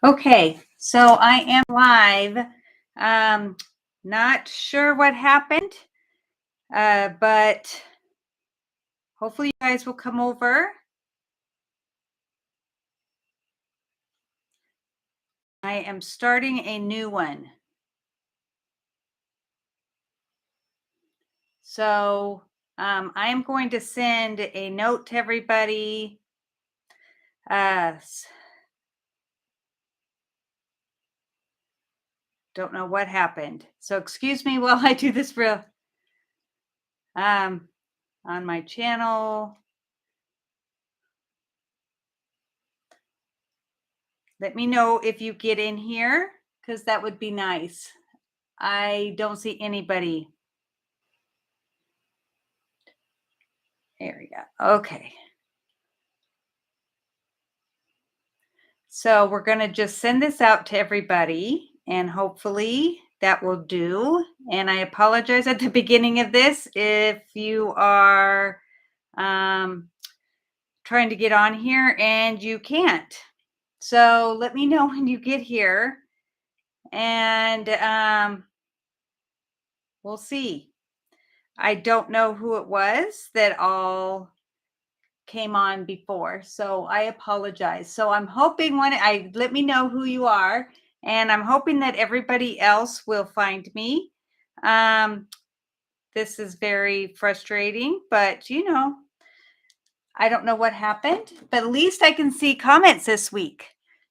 Okay, so I am live. Not sure what happened, but hopefully you guys will come over. I am starting a new one. So I am going to send a note to everybody. Don't know what happened. So excuse me while I do this real on my channel. Let me know if you get in here, because that would be nice. I don't see anybody. There we go. Okay. So we're going to just send this out to everybody, and hopefully that will do. And I apologize at the beginning of this if you are trying to get on here and you can't. So let me know when you get here, and we'll see. I don't know who it was that all came on before, so I apologize. So I'm hoping let me know who you are, and I'm hoping that everybody else will find me. This is very frustrating, but I don't know what happened, but at least I can see comments this week.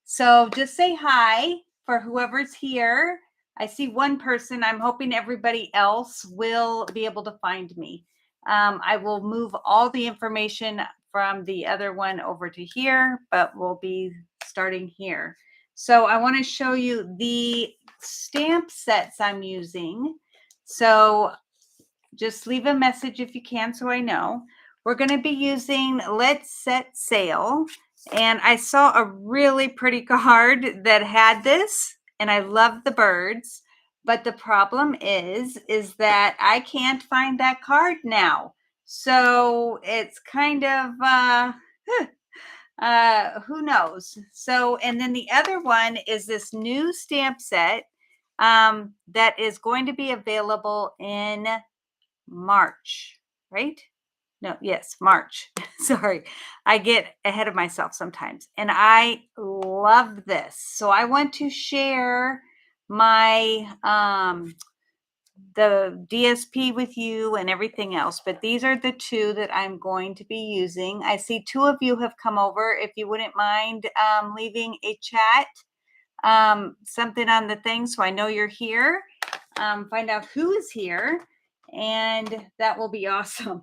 So just say hi for whoever's here. I see one person. I'm hoping everybody else will be able to find me. I will move all the information from the other one over to here, but we'll be starting here. So I want to show you the stamp sets I'm using. So just leave a message if you can so I know. We're going to be using Let's Set Sail. And I saw a really pretty card that had this, and I love the birds. But the problem is that I can't find that card now. So it's kind of, who knows? So, and then the other one is this new stamp set that is going to be available in March, right? No, yes, March. Sorry, I get ahead of myself sometimes. And I love this. So I want to share my the DSP with you and everything else. But these are the two that I'm going to be using. I see two of you have come over. If you wouldn't mind leaving a chat, something on the thing so I know you're here. Find out who is here, and that will be awesome.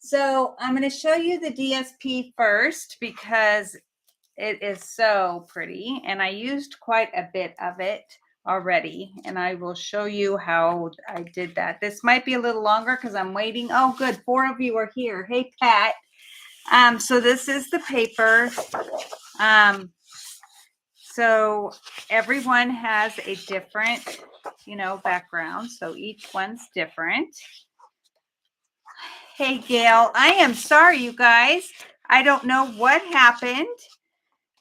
So I'm going to show you the DSP first because it is so pretty, and I used quite a bit of it already, and I will show you how I did that. This might be a little longer because I'm waiting. Oh, good. 4 of you are here. Hey, Pat. So this is the paper. So everyone has a different, background. So each one's different. Hey, Gail, I am sorry, you guys. I don't know what happened.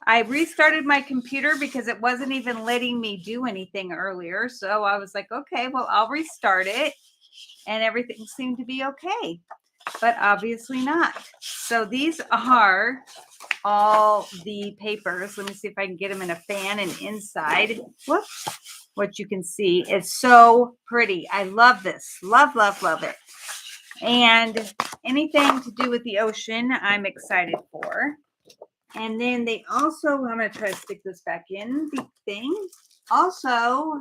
I restarted my computer because it wasn't even letting me do anything earlier. So I was like, okay, well, I'll restart it. And everything seemed to be okay, but obviously not. So these are all the papers. Let me see if I can get them in a fan and inside. Whoops. What you can see is so pretty. I love this. Love, love, love it. And anything to do with the ocean, I'm excited for. And then they also, I'm going to try to stick this back in the thing. Also,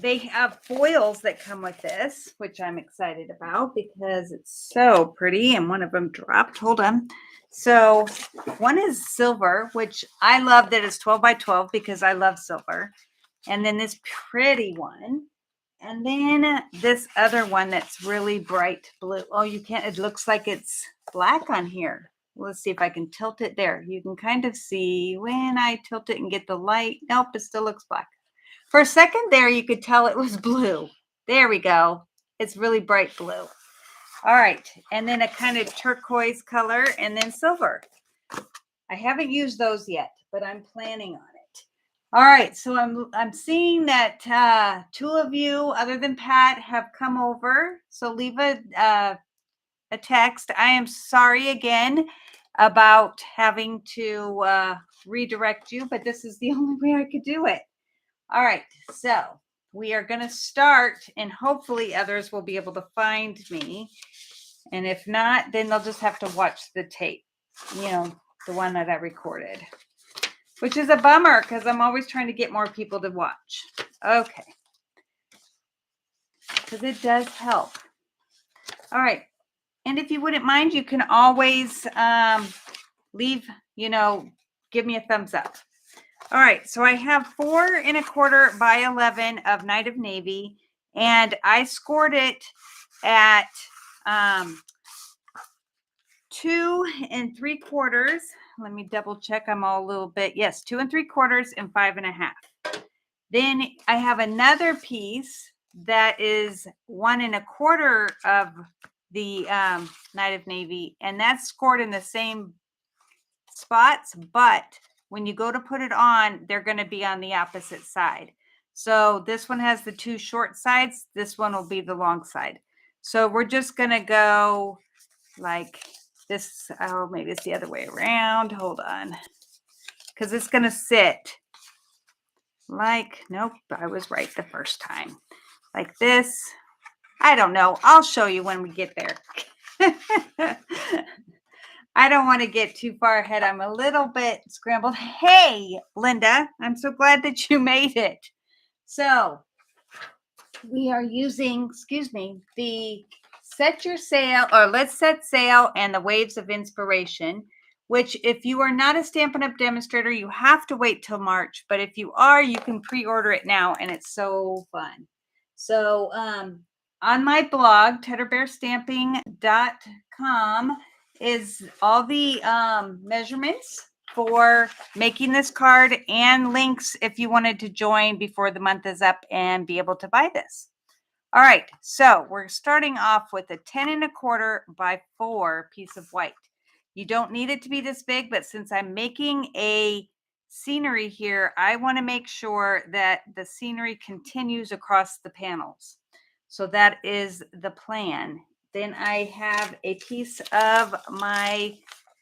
they have foils that come with this, which I'm excited about because it's so pretty. And one of them dropped. Hold on. So one is silver, which I love that it's 12 by 12 because I love silver. And then this pretty one. And then this other one that's really bright blue. Oh, you can't, it looks like it's black on here. Let's see if I can tilt it there. You can kind of see when I tilt it and get the light. Nope, it still looks black. For a second there, you could tell it was blue. There we go. It's really bright blue. All right, and then a kind of turquoise color, and then silver. I haven't used those yet, but I'm planning on it. All right, so I'm seeing that 2 of you, other than Pat, have come over. So leave a text. I am sorry again about having to redirect you, but this is the only way I could do it. All right, so we are going to start, and hopefully others will be able to find me. And if not, then they'll just have to watch the tape, the one that I recorded, which is a bummer because I'm always trying to get more people to watch. Okay, because it does help. All right. And if you wouldn't mind, you can always leave, give me a thumbs up. All right, so I have 4 1/4 by 11 of Night of Navy, and I scored it at 2 3/4. Let me double check. I'm all a little bit. Yes, 2 3/4 and 5 1/2. Then I have another piece that is 1 1/4 of the Night of Navy, and that's scored in the same spots, but when you go to put it on, they're going to be on the opposite side. So this one has the 2 short sides. This one will be the long side. So we're just going to go like this. Oh, maybe it's the other way around. Hold on. Because it's going to sit like, nope, I was right the first time. Like this. I don't know. I'll show you when we get there. I don't want to get too far ahead. I'm a little bit scrambled. Hey, Linda, I'm so glad that you made it. So we are using, the Set Your Sail, or Let's Set Sail and the Waves of Inspiration, which if you are not a Stampin' Up! Demonstrator, you have to wait till March. But if you are, you can pre-order it now, and it's so fun. So on my blog, tedderbearstamping.com, is all the measurements for making this card and links if you wanted to join before the month is up and be able to buy this. All right, so we're starting off with a 10 1/4 by 4 piece of white. You don't need it to be this big, but since I'm making a scenery here, I want to make sure that the scenery continues across the panels. So that is the plan. Then I have a piece of my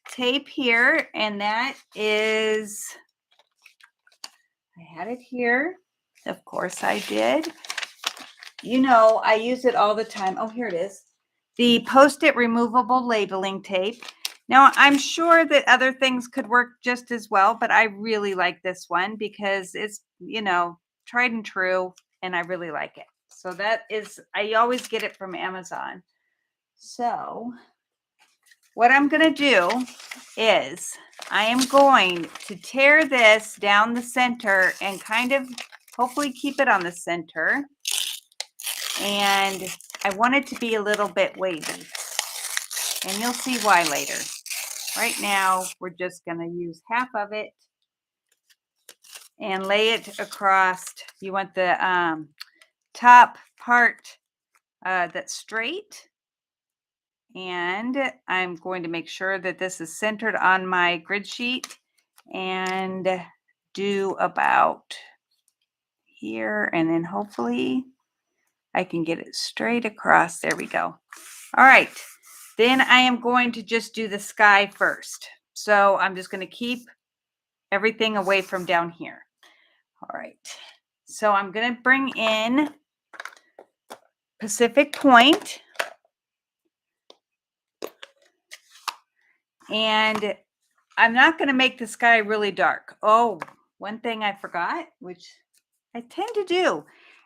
tape here, and that is, I had it here. Of course I did. I use it all the time. Oh, here it is. The Post-it removable labeling tape. Now, I'm sure that other things could work just as well, but I really like this one because it's, tried and true, and I really like it. So that is, I always get it from Amazon. So what I'm going to do is I am going to tear this down the center and kind of hopefully keep it on the center. And I want it to be a little bit wavy, and you'll see why later. Right now, we're just going to use half of it and lay it across. You want the top part that's straight, and I'm going to make sure that this is centered on my grid sheet and do about here, and then hopefully I can get it straight across. There we go. All right. Then I am going to just do the sky first. So I'm just going to keep everything away from down here. All right. So I'm going to bring in Pacific Point. And I'm not going to make the sky really dark. Oh, one thing I forgot, which I tend to do,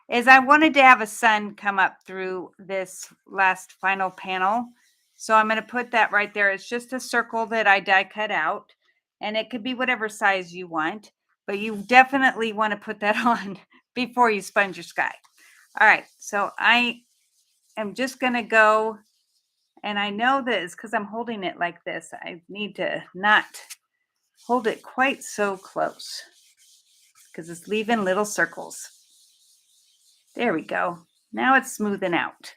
is I wanted to have a sun come up through this last final panel. So I'm going to put that right there. It's just a circle that I die cut out, and it could be whatever size you want, but you definitely want to put that on before you sponge your sky. All right, so I am just going to go, and I know this because I'm holding it like this. I need to not hold it quite so close because it's leaving little circles. There we go. Now it's smoothing out.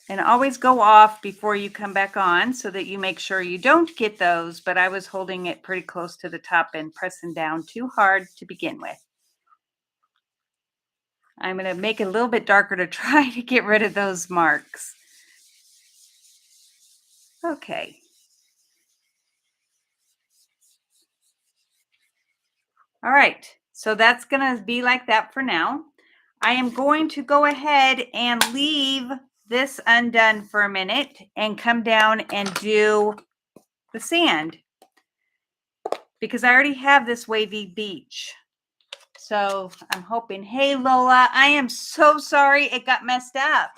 And always go off before you come back on so that you make sure you don't get those, but I was holding it pretty close to the top and pressing down too hard to begin with. I'm going to make it a little bit darker to try to get rid of those marks. Okay. All right, so that's going to be like that for now. I am going to go ahead and leave this undone for a minute and come down and do the sand because I already have this wavy beach. So I'm hoping, hey Lola, I am so sorry it got messed up.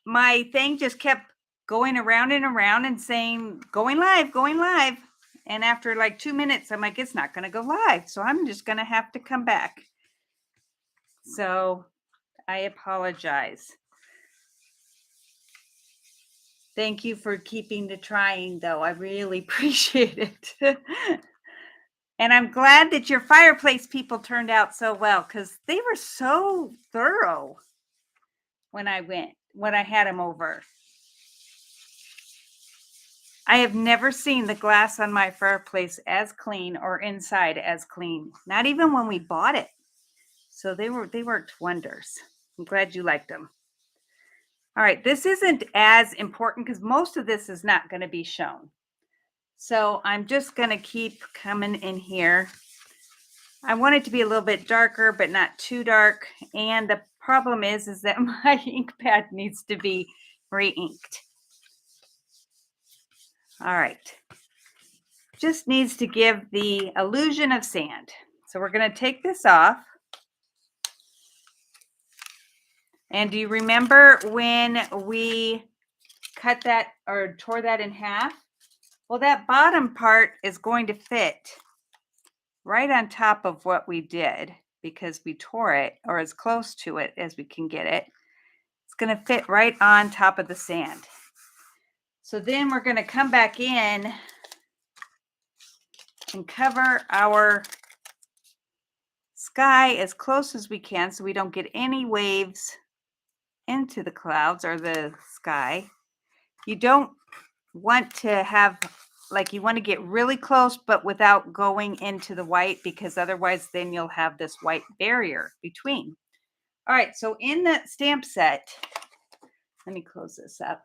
My thing just kept going around and around and saying, going live, going live. And after like 2 minutes, I'm like, it's not going to go live. So I'm just going to have to come back. So I apologize. Thank you for keeping the trying, though. I really appreciate it. And I'm glad that your fireplace people turned out so well because they were so thorough when I had them over. I have never seen the glass on my fireplace as clean or inside as clean, not even when we bought it. So they worked wonders. I'm glad you liked them. All right, this isn't as important because most of this is not going to be shown. So I'm just going to keep coming in here. I want it to be a little bit darker, but not too dark. And the problem is that my ink pad needs to be re-inked. All right. Just needs to give the illusion of sand. So we're going to take this off. And do you remember when we cut that or tore that in half? Well, that bottom part is going to fit right on top of what we did because we tore it, or as close to it as we can get it. It's going to fit right on top of the sand. So then we're going to come back in and cover our sky as close as we can so we don't get any waves into the clouds or the sky. You don't want to have, like, you want to get really close, but without going into the white, because otherwise then you'll have this white barrier between. All right, so in the stamp set, let me close this up.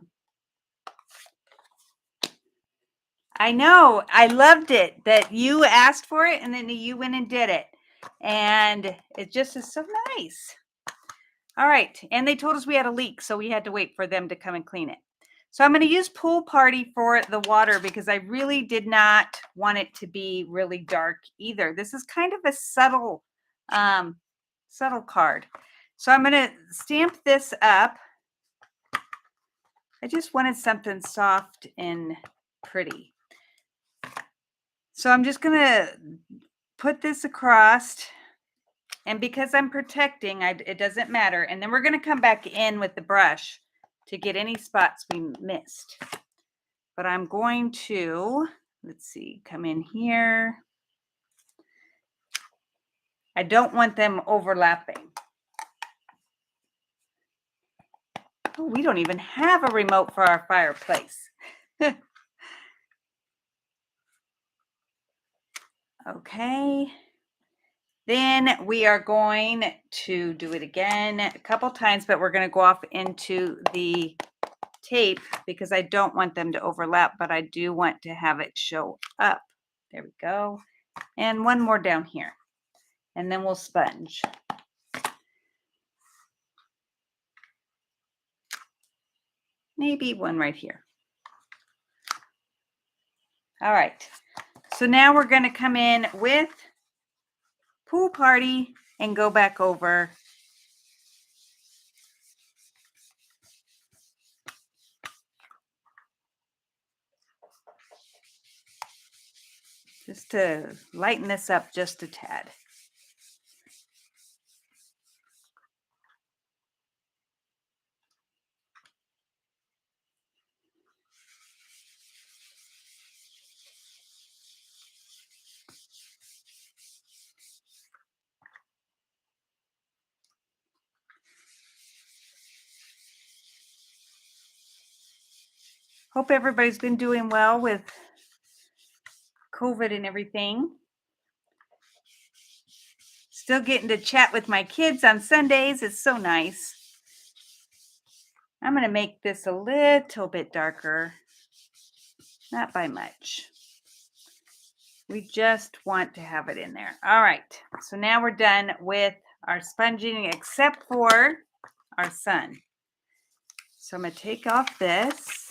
I know, I loved it that you asked for it and then you went and did it. And it just is so nice. All right, and they told us we had a leak, so we had to wait for them to come and clean it. So I'm going to use Pool Party for the water because I really did not want it to be really dark either. This is kind of a subtle card. So I'm going to stamp this up. I just wanted something soft and pretty. So I'm just going to put this across. And because I'm protecting, it doesn't matter. And then we're going to come back in with the brush to get any spots we missed. But I'm going to, let's see, come in here. I don't want them overlapping. Oh, we don't even have a remote for our fireplace. Okay. Then we are going to do it again a couple times, but we're going to go off into the tape because I don't want them to overlap, but I do want to have it show up. There we go. And one more down here. And then we'll sponge. Maybe one right here. All right. So now we're going to come in with Pool Party and go back over. Just to lighten this up just a tad. Hope everybody's been doing well with COVID and everything. Still getting to chat with my kids on Sundays. It's so nice. I'm going to make this a little bit darker. Not by much. We just want to have it in there. All right. So now we're done with our sponging except for our sun. So I'm going to take off this.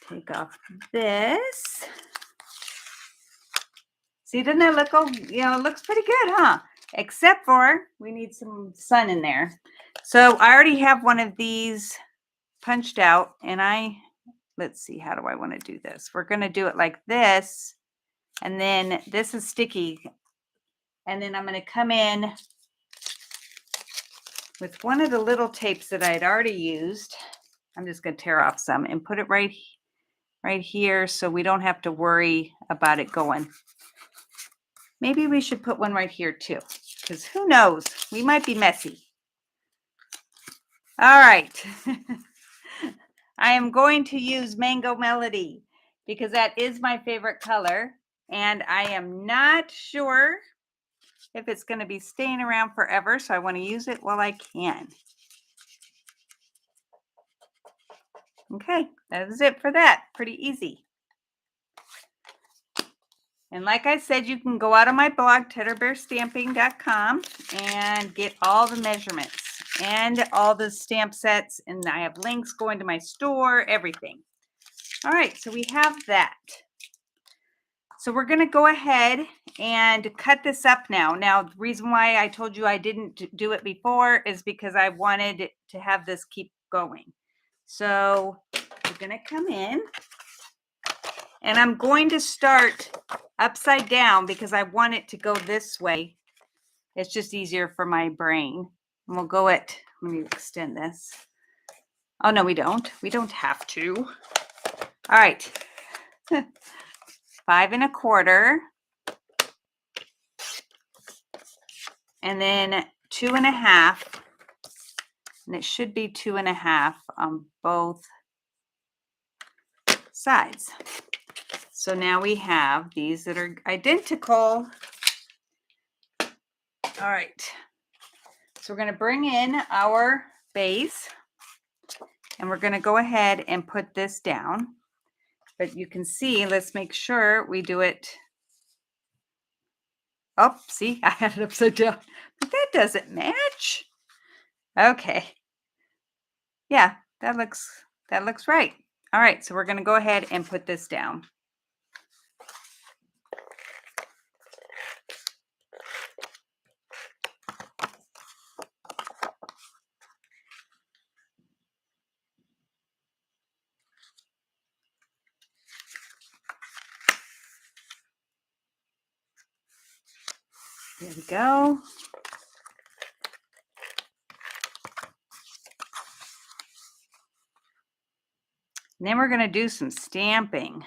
Take off this. See, doesn't that look, it looks pretty good, huh? Except for we need some sun in there. So I already have one of these punched out, and let's see, how do I want to do this? We're going to do it like this, and then this is sticky, and then I'm going to come in with one of the little tapes that I had already used. I'm just going to tear off some and put it right here so we don't have to worry about it going. Maybe we should put one right here too, because who knows? We might be messy. All right. I am going to use Mango Melody because that is my favorite color, and I am not sure if it's going to be staying around forever, so I want to use it while I can. Okay, that is it for that. Pretty easy. And like I said, you can go out on my blog, teddybearstamping.com, and get all the measurements and all the stamp sets. And I have links going to my store, everything. All right, so we have that. So we're going to go ahead and cut this up now. Now, the reason why I told you I didn't do it before is because I wanted to have this keep going. So we're going to come in. And I'm going to start upside down because I want it to go this way. It's just easier for my brain. And we'll go let me extend this. Oh, no, we don't. We don't have to. All right. 5 1/4. And then 2 1/2. And it should be 2 1/2 on both sides. So now we have these that are identical. All right. So we're going to bring in our base, and we're going to go ahead and put this down. But you can see, let's make sure we do it. Oh, see, I had it upside down, but that doesn't match. Okay. Yeah, that looks right. All right, so we're going to go ahead and put this down. There we go. And then we're going to do some stamping.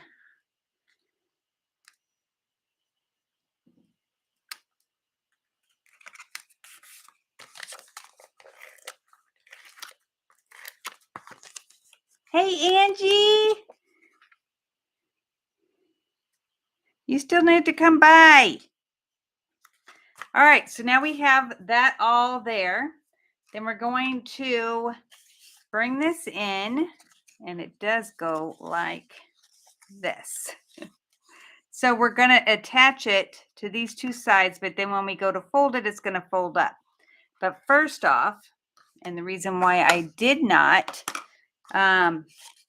Hey, Angie. You still need to come by. All right, so now we have that all there. Then we're going to bring this in, and it does go like this. So we're going to attach it to these two sides, but then when we go to fold it, it's going to fold up. But first off, and the reason why I did not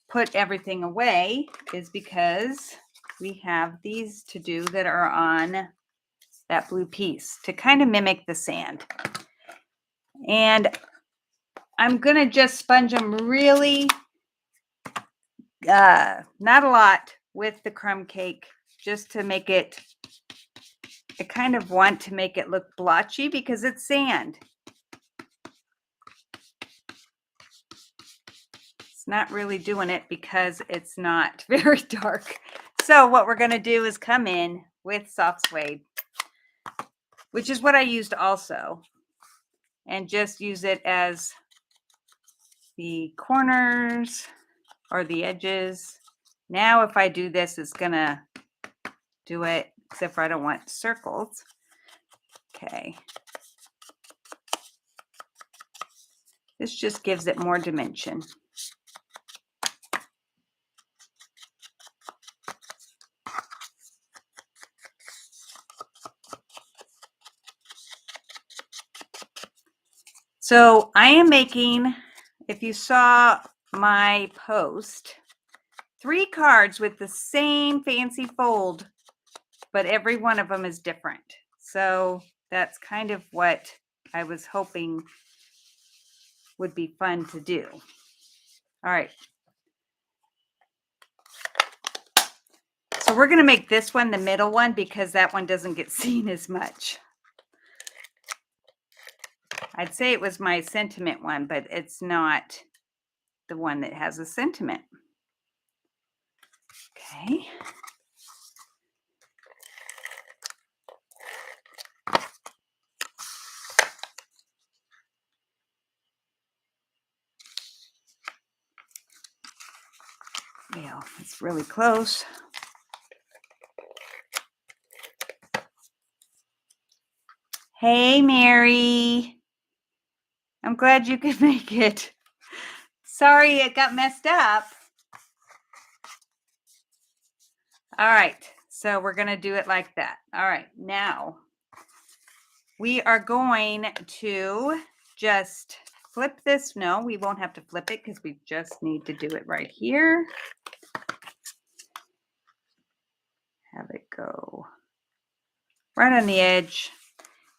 put everything away is because we have these to do that are on that blue piece to kind of mimic the sand. And I'm going to just sponge them really, not a lot with the crumb cake, just to make it, I kind of want to make it look blotchy because it's sand. It's not really doing it because it's not very dark. So what we're going to do is come in with soft suede, which is what I used also, and just use it as the corners or the edges. Now if I do this, it's gonna do it, except for I don't want circles. Okay. This just gives it more dimension. So I am making, if you saw my post, 3 cards with the same fancy fold, but every one of them is different. So that's kind of what I was hoping would be fun to do. All right. So we're going to make this one the middle one because that one doesn't get seen as much. I'd say it was my sentiment one, but it's not the one that has a sentiment. Okay. Yeah, it's really close. Hey, Mary. I'm glad you could make it. Sorry it got messed up. All right, so we're going to do it like that. All right, now we are going to just flip this. No, we won't have to flip it because we just need to do it right here. Have it go right on the edge.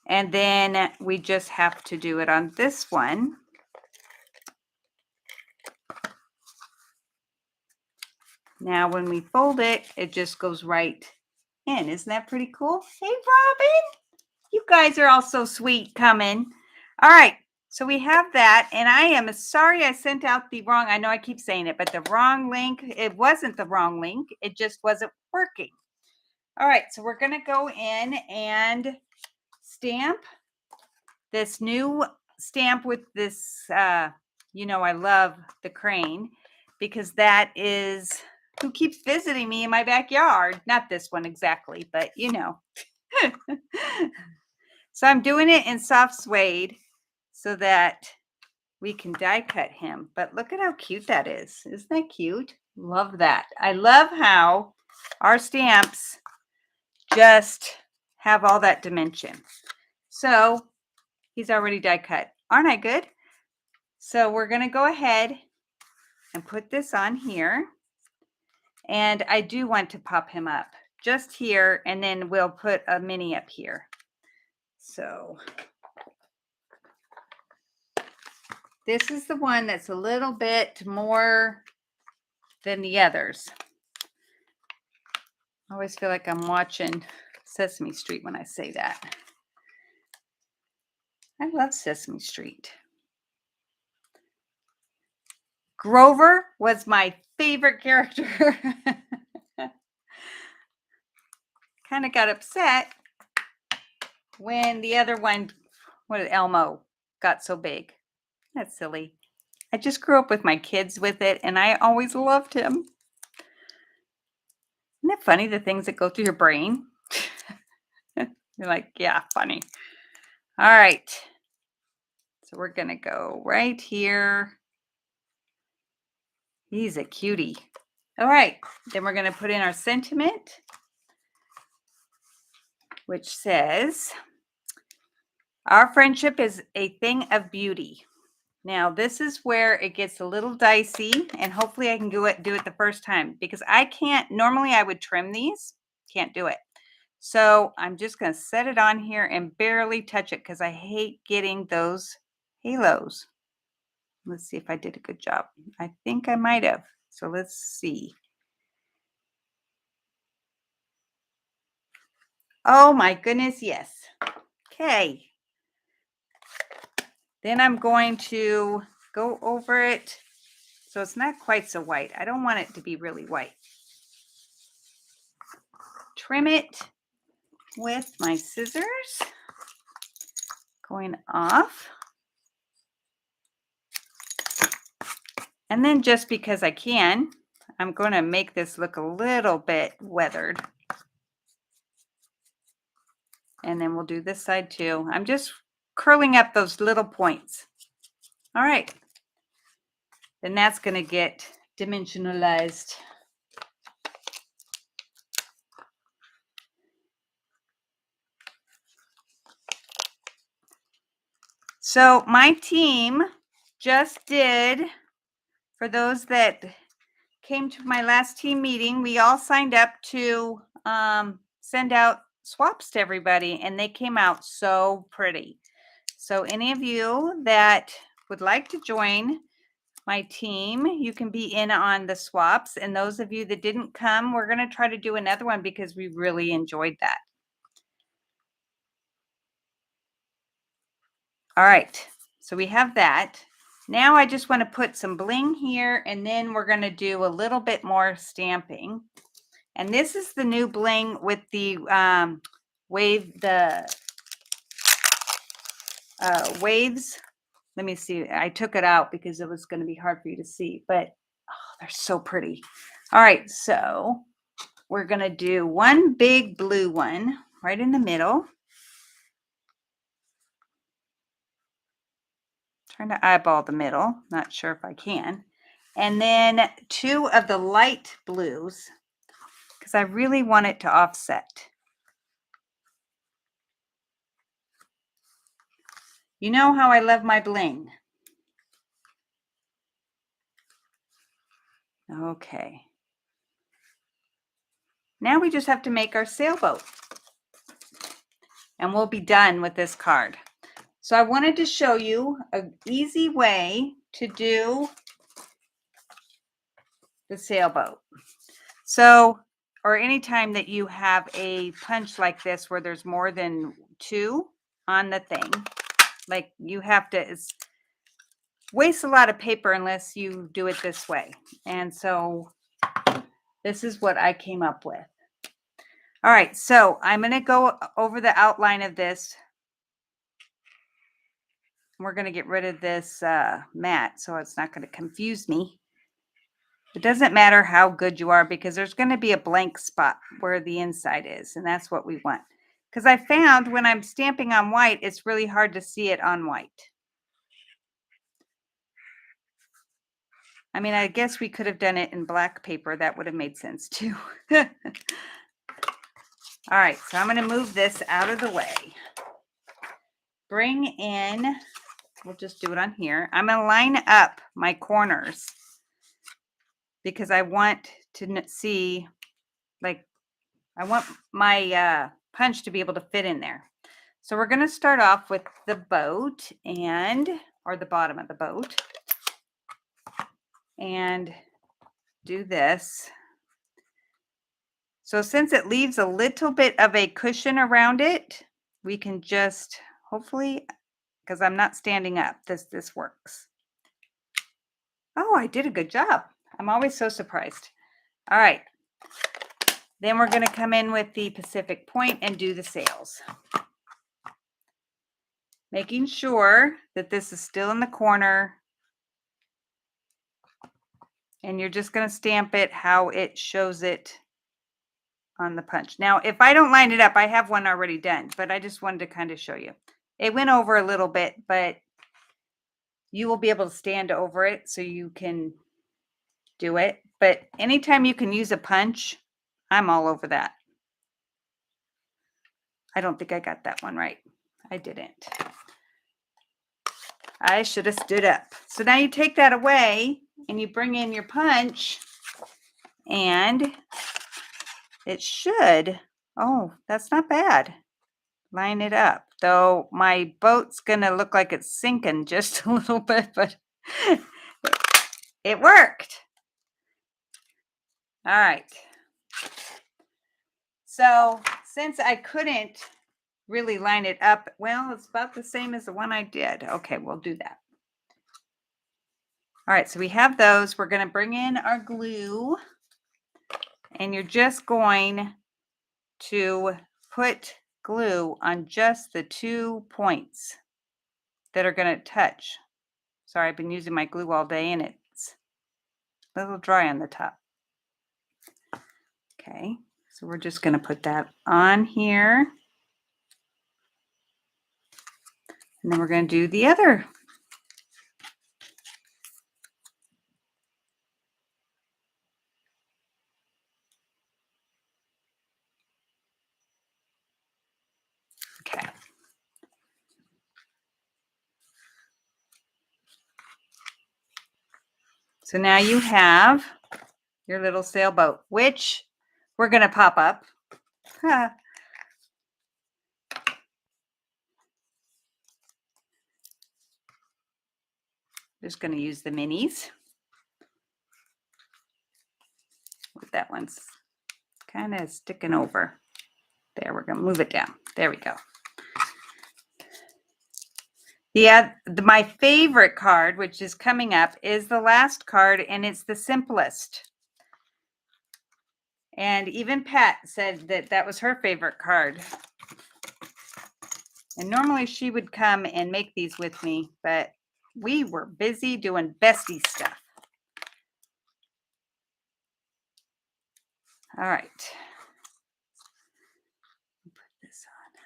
And then we just have to do it on this one. Now, when we fold it, it just goes right in. Isn't that pretty cool? Hey, Robin, you guys are all so sweet coming. All right, so we have that. And I am sorry I sent out the wrong, I know I keep saying it, but the wrong link. It wasn't the wrong link. It just wasn't working. All right, so we're going to go in and stamp this new stamp with this, you know, I love the crane because that is who keeps visiting me in my backyard. Not this one exactly, but you know. So I'm doing it in soft suede so that we can die cut him. But look at how cute that is. Isn't that cute? Love that. I love how our stamps just have all that dimension. So he's already die cut. Aren't I good? So we're going to go ahead and put this on here. And I do want to pop him up just here, and then we'll put a mini up here. So this is the one that's a little bit more than the others. I always feel like I'm watching Sesame Street when I say that. I love Sesame Street. Grover was my favorite character. Kind of got upset when the other one, Elmo, got so big. That's silly. I just grew up with my kids with it, and I always loved him. Isn't it funny, the things that go through your brain? You're like, yeah, funny. All right. So we're going to go right here. He's a cutie. All right. Then we're going to put in our sentiment, which says, our friendship is a thing of beauty. Now, this is where it gets a little dicey, and hopefully I can do it the first time because I can't. Normally, I would trim these. Can't do it. So I'm just going to set it on here and barely touch it because I hate getting those halos. Let's see if I did a good job. I think I might have. So let's see. Oh my goodness, yes. Okay. Then I'm going to go over it so it's not quite so white. I don't want it to be really white. Trim it with my scissors. Going off. And then just because I can, I'm going to make this look a little bit weathered. And then we'll do this side too. I'm just curling up those little points. All right. Then that's going to get dimensionalized. So my team just did, for those that came to my last team meeting, we all signed up to send out swaps to everybody, and they came out so pretty. So any of you that would like to join my team, you can be in on the swaps. And those of you that didn't come, we're going to try to do another one because we really enjoyed that. All right, so we have that. Now I just want to put some bling here, and then we're going to do a little bit more stamping. And this is the new bling with the waves. Let me see. I took it out because it was going to be hard for you to see, but oh, they're so pretty. All right, so we're going to do one big blue one right in the middle. Trying to eyeball the middle. Not sure if I can. And then two of the light blues because I really want it to offset. You know how I love my bling. Okay. Now we just have to make our sailboat. And we'll be done with this card. So I wanted to show you an easy way to do the sailboat. So, or anytime that you have a punch like this where there's more than two on the thing, like you have to waste a lot of paper unless you do it this way. And so this is what I came up with. All right, so I'm going to go over the outline of this. We're going to get rid of this mat so it's not going to confuse me. It doesn't matter how good you are because there's going to be a blank spot where the inside is, and that's what we want. Because I found when I'm stamping on white, it's really hard to see it on white. I mean, I guess we could have done it in black paper. That would have made sense too. All right, so I'm going to move this out of the way. Bring in, we'll just do it on here. I'm going to line up my corners because I want to see, like, I want my punch to be able to fit in there. So we're going to start off with the boat or the bottom of the boat, and do this. So since it leaves a little bit of a cushion around it, we can just hopefully, because I'm not standing up, this works. Oh, I did a good job. I'm always so surprised. All right. Then we're going to come in with the Pacific Point and do the sails. Making sure that this is still in the corner. And you're just going to stamp it how it shows it on the punch. Now, if I don't line it up, I have one already done, but I just wanted to kind of show you. It went over a little bit, but you will be able to stand over it so you can do it. But anytime you can use a punch, I'm all over that. I don't think I got that one right. I didn't. I should have stood up. So now you take that away and you bring in your punch, and it should, oh, that's not bad. Line it up. Though my boat's going to look like it's sinking just a little bit, but it worked. All right. So since I couldn't really line it up, well, it's about the same as the one I did. Okay, we'll do that. All right, so we have those. We're going to bring in our glue, and you're just going to put glue on just the 2 points that are going to touch. Sorry, I've been using my glue all day, and it's a little dry on the top. Okay, so we're just going to put that on here. And then we're going to do the other. Okay. So now you have your little sailboat, which we're going to pop up. Just going to use the minis. That one's kind of sticking over. There, we're going to move it down. There we go. My favorite card, which is coming up, is the last card, and it's the simplest. And even Pat said that that was her favorite card. And normally she would come and make these with me, but we were busy doing bestie stuff. All right. Put this on.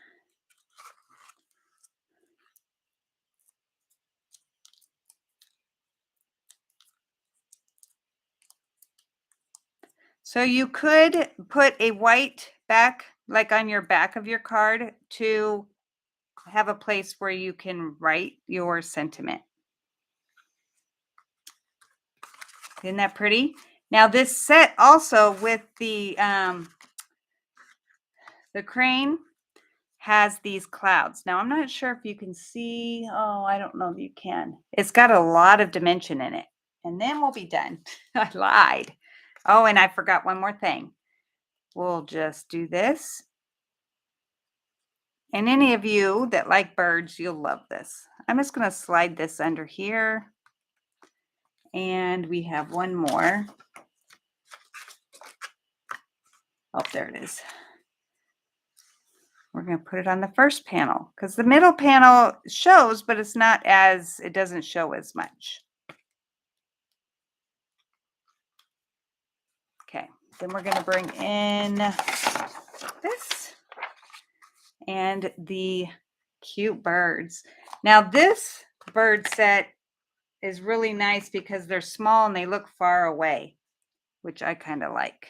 So you could put a white back, like on your back of your card, to have a place where you can write your sentiment. Isn't that pretty? Now this set also with the crane has these clouds. Now I'm not sure if you can see. Oh, I don't know if you can. It's got a lot of dimension in it. And then we'll be done. I lied. Oh, and I forgot one more thing. We'll just do this. And any of you that like birds, you'll love this. I'm just going to slide this under here. And we have one more. Oh, there it is. We're going to put it on the first panel because the middle panel shows, but it doesn't show as much. Okay, then we're going to bring in this and the cute birds. Now this bird set is really nice because they're small and they look far away, which I kind of like.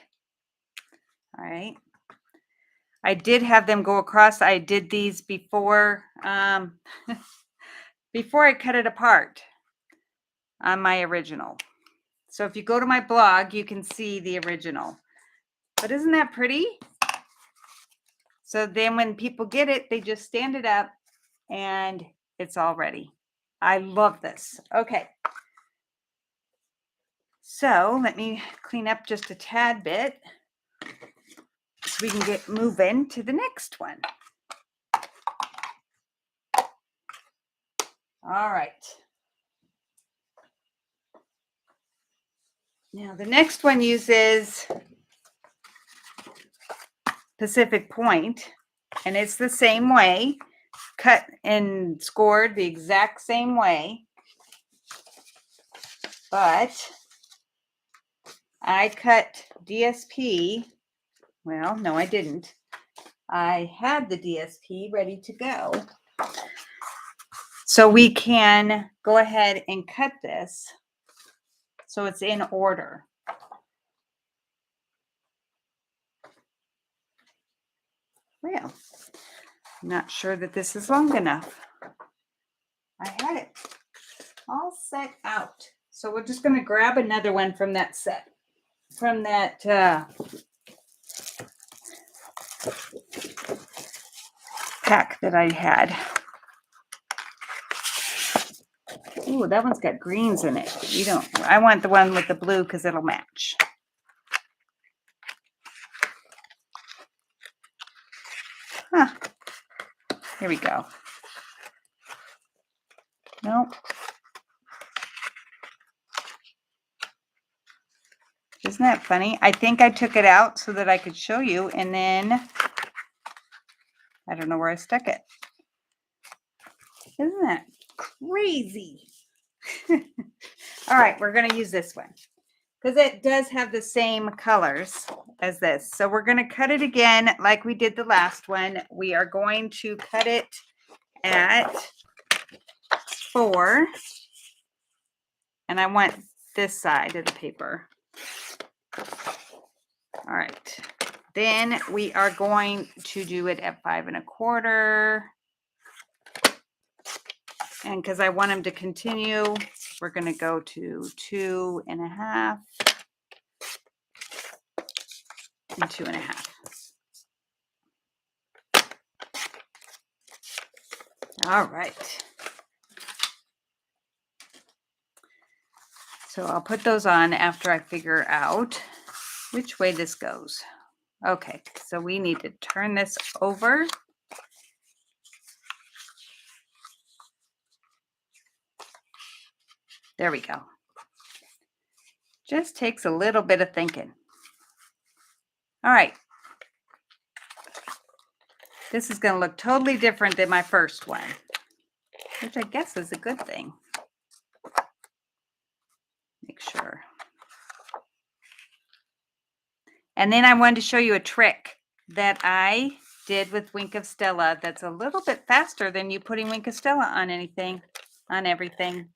All right. I did have them go across. I did these before, before I cut it apart on my original. So if you go to my blog, you can see the original. But isn't that pretty? So then when people get it, they just stand it up and it's all ready. I love this. Okay. So let me clean up just a tad bit so we can get moving to the next one. All right. Now the next one uses Pacific Point, and it's the same way, cut and scored the exact same way, but I cut DSP. Well, no, I didn't. I had the DSP ready to go. So we can go ahead and cut this so it's in order. Well, I'm not sure that this is long enough. I had it all set out. So we're just going to grab another one from that set, from that pack that I had. Ooh, that one's got greens in it. I want the one with the blue because it'll match. Huh. Here we go. Nope. Isn't that funny? I think I took it out so that I could show you, and then I don't know where I stuck it. Isn't that crazy? All right, we're going to use this one. because it does have the same colors as this. So we're going to cut it again like we did the last one. We are going to cut it at 4. And I want this side of the paper. All right. Then we are going to do it at 5 1/4. And because I want them to continue, we're going to go to 2 1/2 and 2 1/2. All right. So I'll put those on after I figure out which way this goes. Okay, so we need to turn this over. There we go. Just takes a little bit of thinking. All right. This is going to look totally different than my first one, which I guess is a good thing. Make sure. And then I wanted to show you a trick that I did with Wink of Stella that's a little bit faster than you putting Wink of Stella on anything, on everything.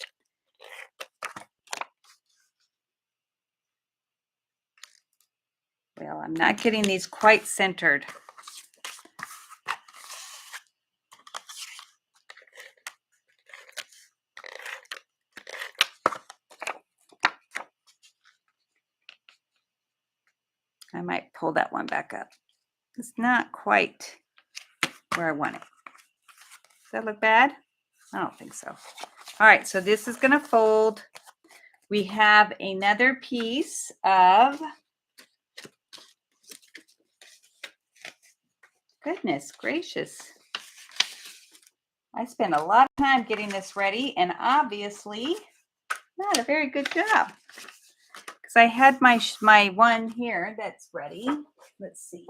Well, I'm not getting these quite centered. I might pull that one back up. It's not quite where I want it. Does that look bad? I don't think so. All right, so this is going to fold. We have another piece of, goodness gracious. I spent a lot of time getting this ready and obviously not a very good job. Because I had my one here that's ready. Let's see.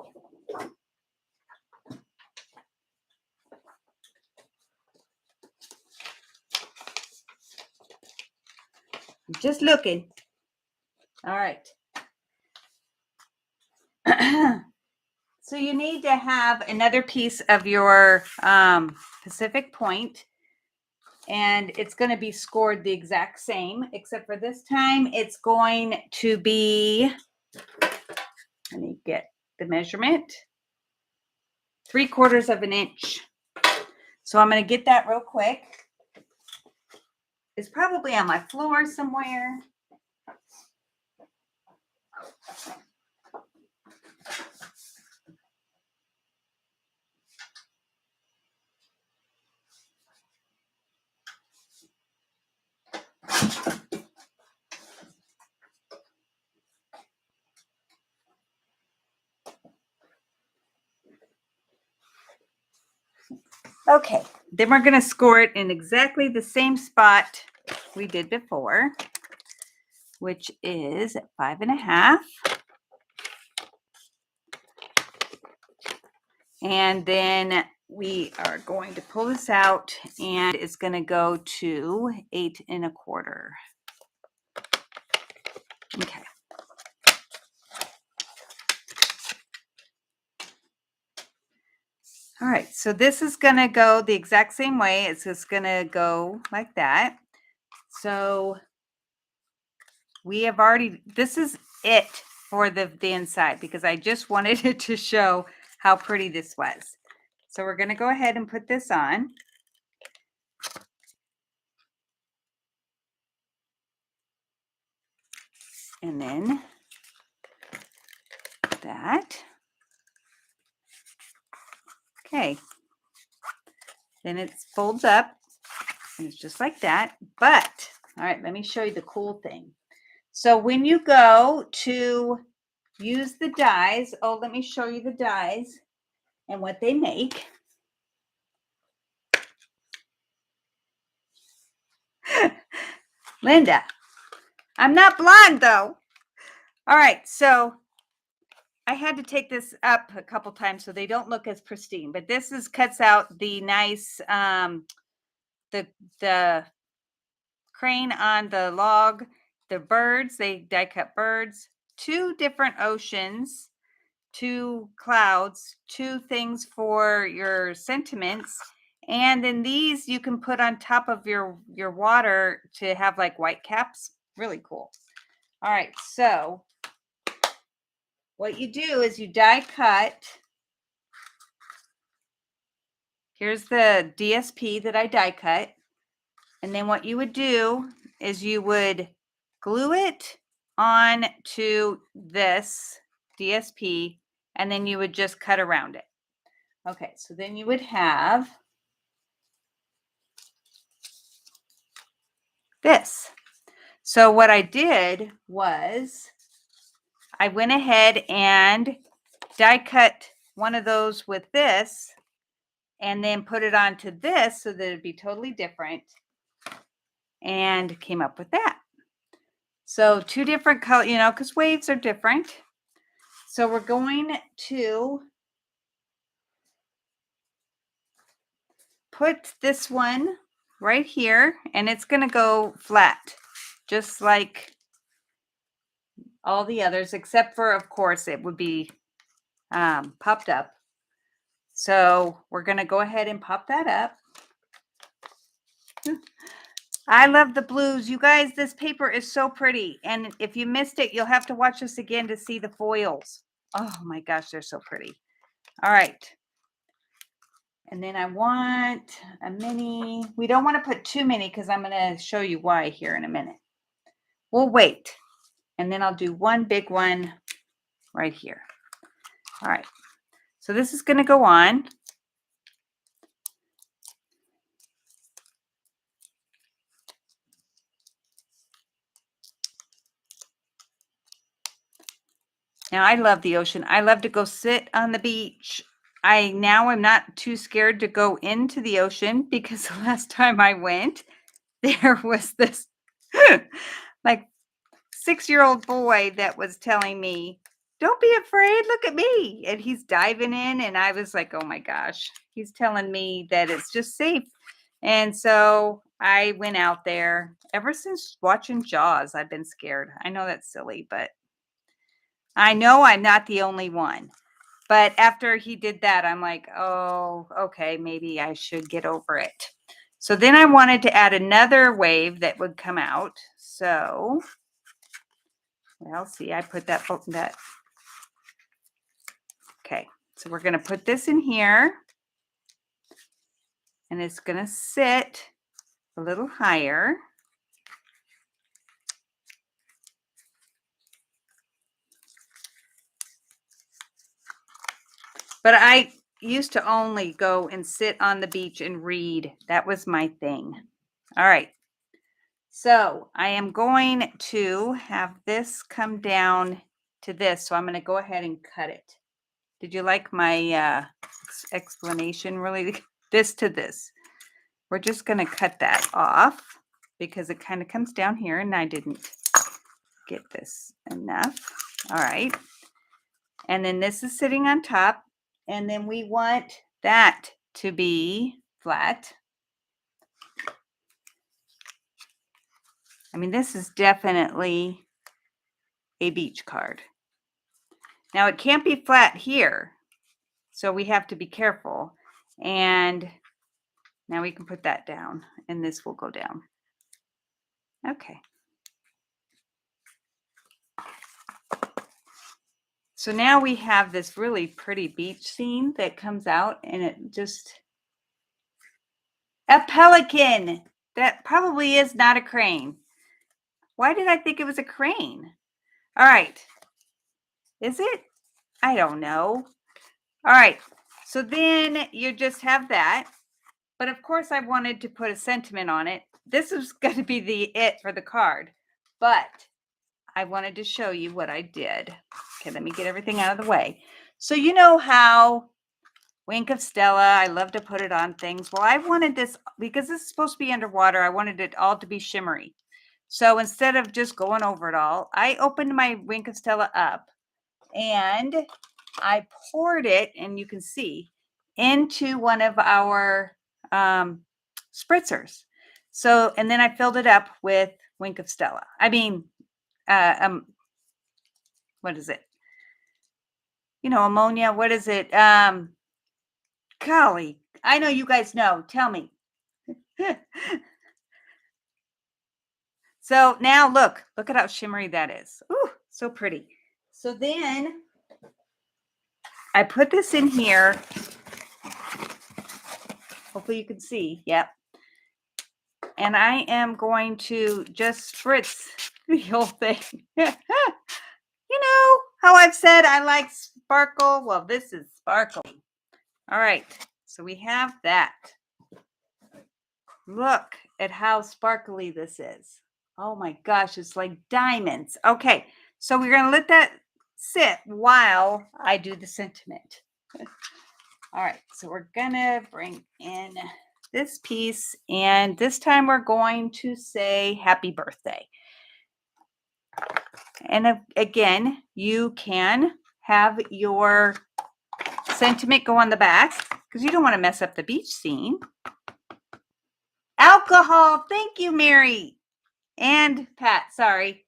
I'm just looking. All right. So you need to have another piece of your Pacific Point, and it's going to be scored the exact same, except for this time it's going to be, let me get the measurement, 3/4 of an inch. So I'm going to get that real quick. It's probably on my floor somewhere. Okay, then we're going to score it in exactly the same spot we did before, which is 5 1/2. And then we are going to pull this out and it's going to go to 8 1/4. Okay. All right, so this is going to go the exact same way. It's just going to go like that. So we have already, this is it for the inside because I just wanted it to show how pretty this was. So we're going to go ahead and put this on. And then that. Okay. Then it folds up and it's just like that. But, all right, let me show you the cool thing. So when you go to use the dies, oh, let me show you the dies and what they make. Linda, I'm not blind though. All right, so I had to take this up a couple times so they don't look as pristine, but this is cuts out the nice the crane on the log the birds, they die cut birds, 2 different oceans, 2 clouds, 2 things for your sentiments. And then these you can put on top of your water to have like white caps. Really cool. All right, so what you do is you die cut. Here's the DSP that I die cut. And then what you would do is you would glue it on to this DSP, and then you would just cut around it. Okay, so then you would have this. So what I did was I went ahead and die cut one of those with this and then put it onto this so that it'd be totally different and came up with that. So 2 different color, because waves are different. So we're going to put this one right here, and it's going to go flat, just like all the others, except for, of course, it would be popped up. So we're going to go ahead and pop that up. I love the blues. You guys, this paper is so pretty. And if you missed it, you'll have to watch this again to see the foils. Oh my gosh, they're so pretty. All right. And then I want a mini. We don't want to put too many because I'm going to show you why here in a minute. We'll wait. And then I'll do one big one right here. All right. So this is going to go on. Now, I love the ocean. I love to go sit on the beach. I'm not too scared to go into the ocean because the last time I went, there was this like 6-year-old boy that was telling me, "Don't be afraid, look at me." And he's diving in, and I was like, oh my gosh, he's telling me that it's just safe. And so I went out there. Ever since watching Jaws, I've been scared. I know that's silly, but I know I'm not the only one. But after he did that, I'm like, oh, okay, maybe I should get over it. So then I wanted to add another wave that would come out. So, well, see, I put that. Okay, so we're going to put this in here. And it's going to sit a little higher. But I used to only go and sit on the beach and read. That was my thing. All right. So I am going to have this come down to this. So I'm going to go ahead and cut it. Did you like my explanation? Really, this to this. We're just going to cut that off because it kind of comes down here and I didn't get this enough. All right. And then this is sitting on top. And then we want that to be flat. I mean, this is definitely a beach card. Now, it can't be flat here, so we have to be careful. And now we can put that down, and this will go down. Okay. So now we have this really pretty beach scene that comes out, and it just... A pelican! That probably is not a crane. Why did I think it was a crane? All right. Is it? I don't know. All right. So then you just have that. But of course, I wanted to put a sentiment on it. This is going to be it for the card. But I wanted to show you what I did. Okay, let me get everything out of the way. So you know how Wink of Stella, I love to put it on things. Well, I wanted this, because this is supposed to be underwater, I wanted it all to be shimmery. So instead of just going over it all, I opened my Wink of Stella up and I poured it, and you can see, into one of our spritzers. So, and then I filled it up with Wink of Stella. I mean, what is it? Ammonia. What is it? Golly, I know you guys know. Tell me. So now look at how shimmery that is. Ooh, so pretty. So then I put this in here. Hopefully you can see. Yep. And I am going to just spritz the whole thing. You know how I've said I like sparkle? Well, this is sparkly. All right. So we have that. Look at how sparkly this is. Oh my gosh, it's like diamonds. Okay. So we're going to let that sit while I do the sentiment. All right. So we're going to bring in this piece, and this time we're going to say happy birthday. And again, you can have your sentiment go on the back because you don't want to mess up the beach scene. Alcohol. Thank you, Mary. And Pat, sorry.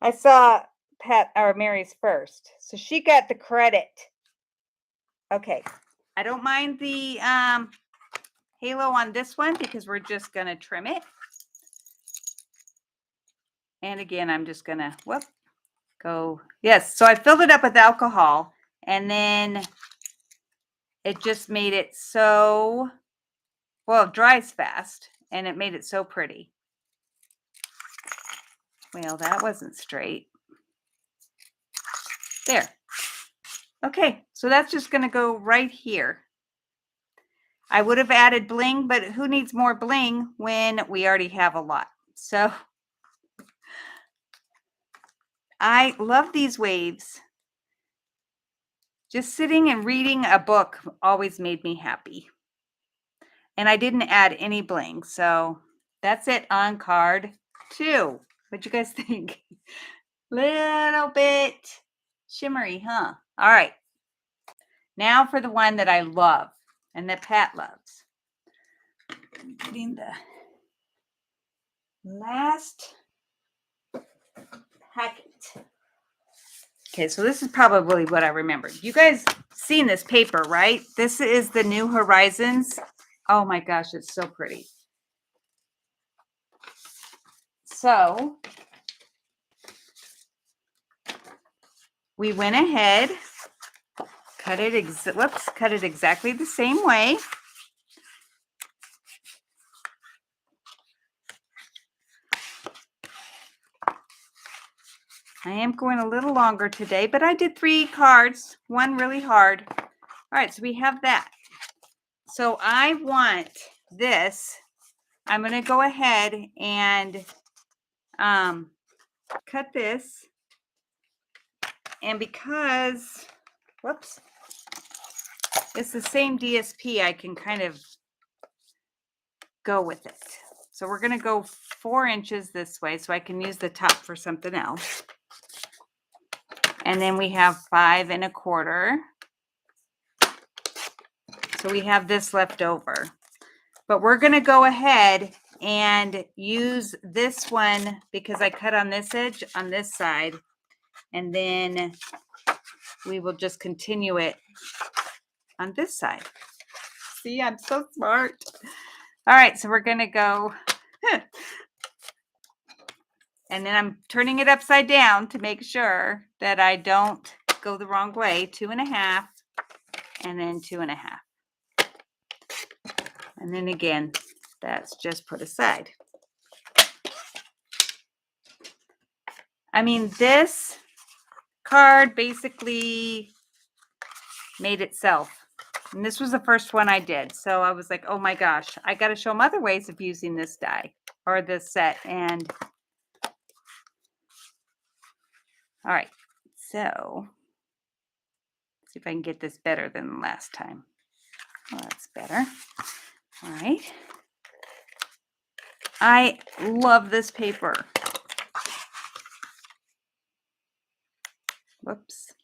I saw Pat or Mary's first. So she got the credit. Okay. I don't mind the halo on this one because we're just going to trim it. And again, I'm just going to, go. Yes. So I filled it up with alcohol, and then it just made it so, well, it dries fast, and it made it so pretty. Well, that wasn't straight. There. Okay. So that's just going to go right here. I would have added bling, but who needs more bling when we already have a lot? So I love these waves. Just sitting and reading a book always made me happy. And I didn't add any bling. So that's it on card 2. What'd you guys think? Little bit shimmery, huh? All right. Now for the one that I love and that Pat loves. I'm getting the last packet. Okay, so this is probably what I remember. You guys seen this paper, right? This is the New Horizons. Oh my gosh, it's so pretty. So we went ahead, cut it exactly the same way. I am going a little longer today, but I did 3 cards, one really hard. All right, so we have that. So I want this. I'm going to go ahead and cut this. And because, it's the same DSP, I can kind of go with it. So we're going to go 4 inches this way so I can use the top for something else. And then we have 5 1/4. So we have this left over. But we're going to go ahead and use this one because I cut on this edge on this side. And then we will just continue it on this side. See, I'm so smart. All right, so we're going to go. And then I'm turning it upside down to make sure that I don't go the wrong way. 2 1/2, and then 2 1/2. And then again, that's just put aside. I mean, this card basically made itself. And this was the first one I did. So I was like, oh my gosh, I got to show them other ways of using this die or this set. And all right, so let's see if I can get this better than last time. Oh, that's better. All right. I love this paper. Whoops.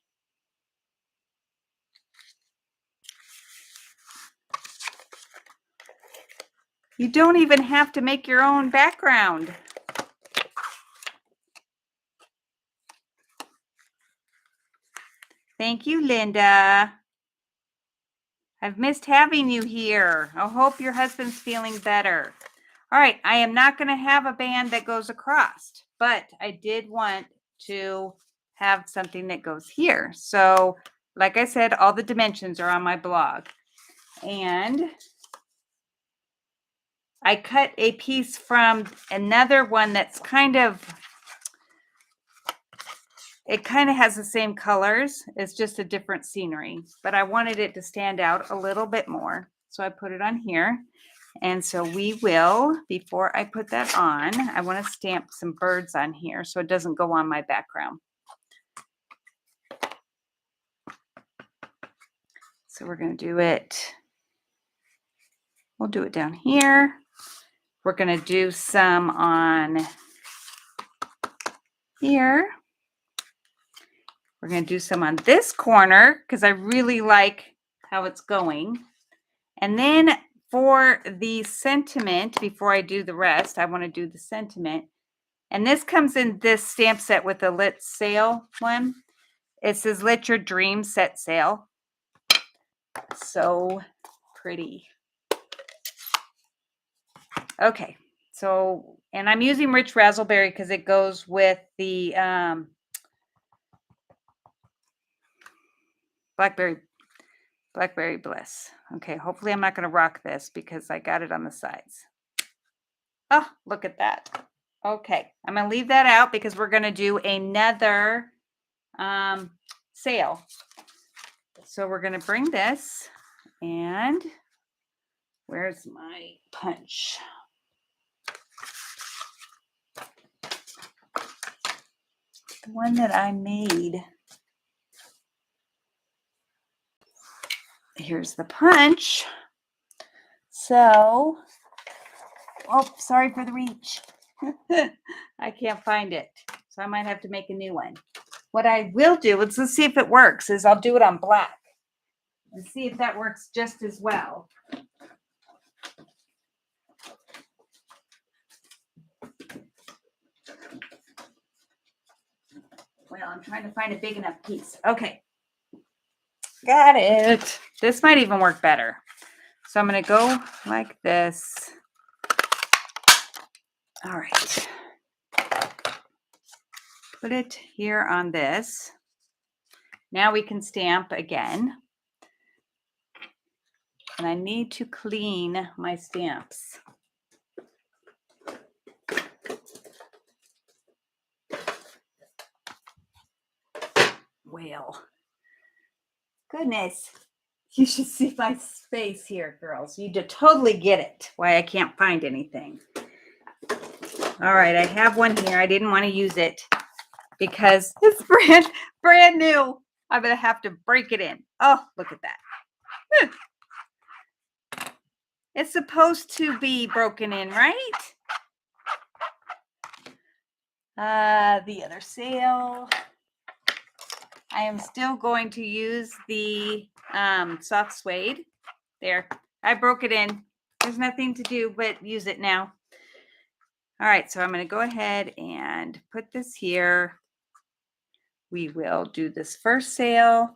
You don't even have to make your own background. Thank you, Linda. I've missed having you here. I hope your husband's feeling better. All right, I am not going to have a band that goes across, but I did want to have something that goes here. So, like I said, all the dimensions are on my blog. And I cut a piece from another one that's it kind of has the same colors. It's just a different scenery, but I wanted it to stand out a little bit more. So I put it on here. And so we will, before I put that on, I want to stamp some birds on here so it doesn't go on my background. So we're going to do it. We'll do it down here. We're going to do some on here. We're going to do some on this corner because I really like how it's going. And then for the sentiment, before I do the rest, I want to do the sentiment. And this comes in this stamp set with the lit sail one. It says, "Let your dreams set sail." So pretty. Okay. So, and I'm using Rich Razzleberry because it goes with the Blackberry Bliss. Okay. Hopefully I'm not going to rock this because I got it on the sides. Oh, look at that. Okay. I'm going to leave that out because we're going to do another sail. So we're going to bring this, and where's my punch? The one that I made. Here's the punch. So, oh, sorry for the reach. I can't find it. So I might have to make a new one. What I will do, let's see if it works, is I'll do it on black and see if that works just as well. Well, I'm trying to find a big enough piece. Okay. Got it. This might even work better. So I'm going to go like this. All right. Put it here on this. Now we can stamp again. And I need to clean my stamps. Well, goodness. You should see my space here, girls. You totally get it, why I can't find anything. All right, I have one here. I didn't want to use it because it's brand new. I'm going to have to break it in. Oh, look at that. It's supposed to be broken in, right? The other sail. I am still going to use the soft suede. There, I broke it in. There's nothing to do but use it now. All right, so I'm going to go ahead and put this here. We will do this first sail.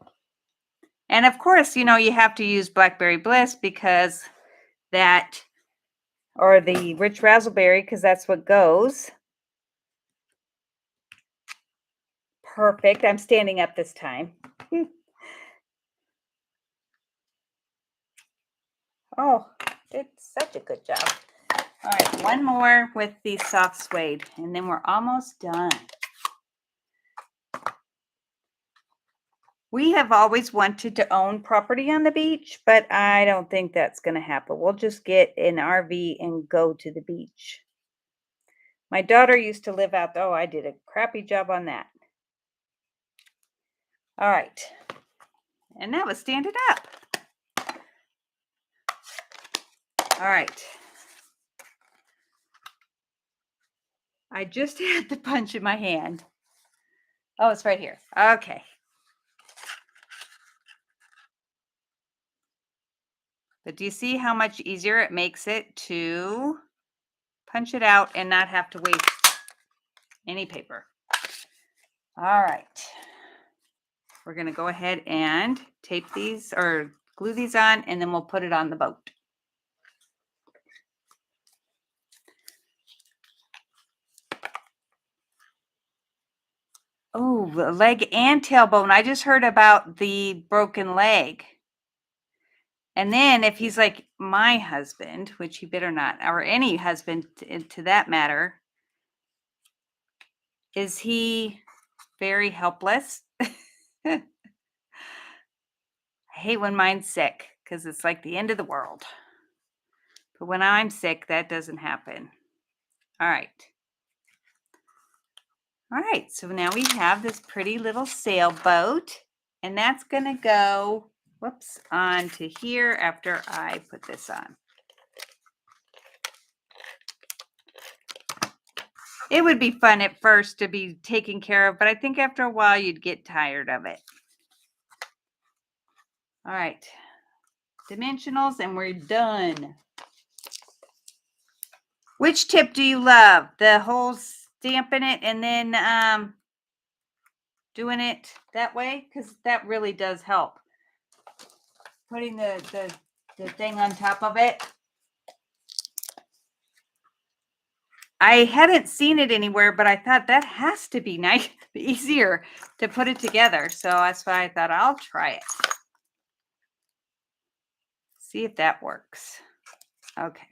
And of course, you know, you have to use Blackberry Bliss because that, or the Rich Razzleberry, because that's what goes. Perfect. I'm standing up this time. Oh, did such a good job. All right, one more with the soft suede, and then we're almost done. We have always wanted to own property on the beach, but I don't think that's going to happen. We'll just get an RV and go to the beach. My daughter used to live out there. Oh, I did a crappy job on that. All right. And that was stand it up. All right. I just had the punch in my hand. Oh, it's right here. Okay. But do you see how much easier it makes it to punch it out and not have to waste any paper? All right. we're going to go ahead and tape these or glue these on, and then we'll put it on the boat. Oh, the leg and tailbone. I just heard about the broken leg. And then if he's like my husband, which he better not, or any husband to that matter, is he very helpless? I hate when mine's sick because it's like the end of the world. But when I'm sick, that doesn't happen. All right. All right, so now we have this pretty little sailboat, and that's going to go, whoops, onto here after I put this on. It would be fun at first to be taken care of, but I think after a while you'd get tired of it. All right, dimensionals, and we're done. Which tip do you love? The whole stamping it and then doing it that way? Because that really does help. Putting the thing on top of it. I hadn't seen it anywhere, but I thought that has to be nice, easier to put it together. So that's why I thought I'll try it. See if that works. Okay.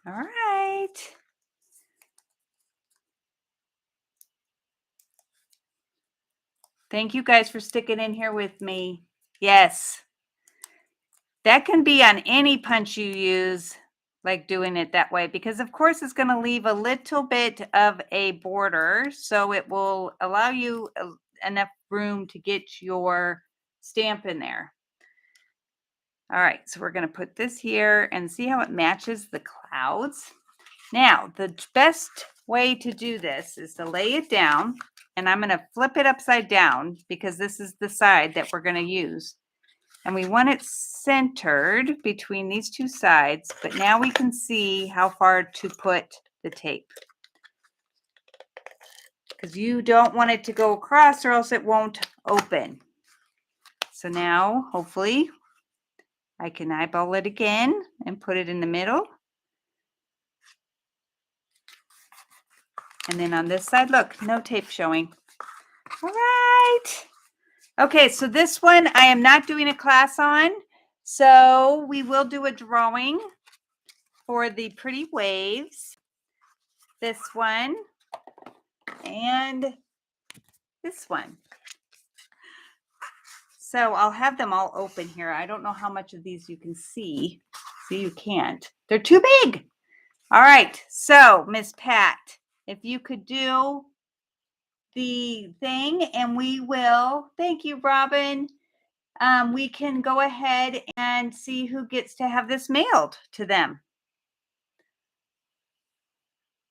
All right. Thank you guys for sticking in here with me. Yes. That can be on any punch you use, like doing it that way, because of course it's going to leave a little bit of a border, so it will allow you enough room to get your stamp in there. All right, so we're going to put this here and see how it matches the clouds. Now, the best way to do this is to lay it down, and I'm going to flip it upside down because this is the side that we're going to use. And we want it centered between these two sides, but now we can see how far to put the tape. Because you don't want it to go across or else it won't open. So now, hopefully, I can eyeball it again and put it in the middle. And then on this side, look, no tape showing. All right. Okay, so this one I am not doing a class on. So we will do a drawing for the pretty waves. This one and this one. So I'll have them all open here. I don't know how much of these you can see. See, you can't. They're too big. All right. So, Miss Pat, if you could do the thing and we will. Thank you, Robin. We can go ahead and see who gets to have this mailed to them.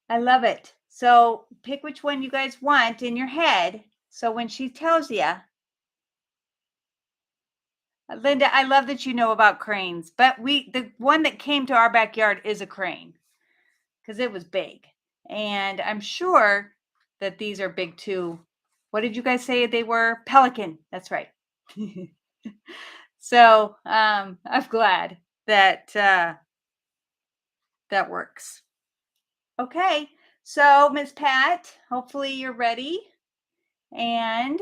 I love it. So pick which one you guys want in your head. So when she tells you, Linda, I love that you know about cranes, but the one that came to our backyard is a crane because it was big. And I'm sure that these are big too. What did you guys say they were? Pelican. That's right. So I'm glad that that works. Okay. So Miss Pat, hopefully you're ready. And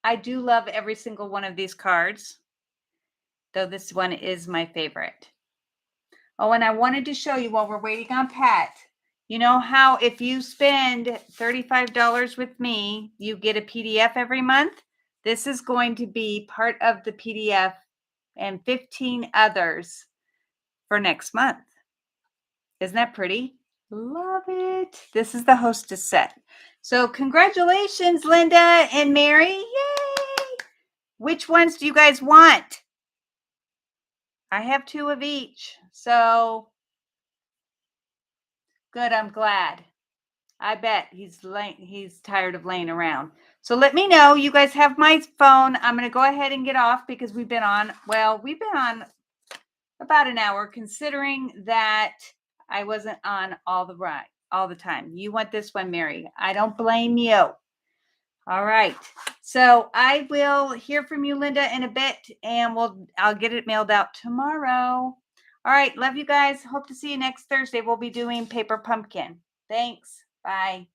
I do love every single one of these cards, though this one is my favorite. Oh, and I wanted to show you while we're waiting on Pat, you know how if you spend $35 with me, you get a PDF every month? This is going to be part of the PDF and 15 others for next month. Isn't that pretty? Love it. This is the hostess set. So congratulations, Linda and Mary. Yay! Which ones do you guys want? I have 2 of each. So good. I'm glad. I bet he's tired of laying around. So let me know. You guys have my phone. I'm going to go ahead and get off because we've been on about an hour, considering that I wasn't on all the all the time. You want this one, Mary. I don't blame you. All right. So I will hear from you, Linda, in a bit, and I'll get it mailed out tomorrow. All right. Love you guys. Hope to see you next Thursday. We'll be doing paper pumpkin. Thanks. Bye.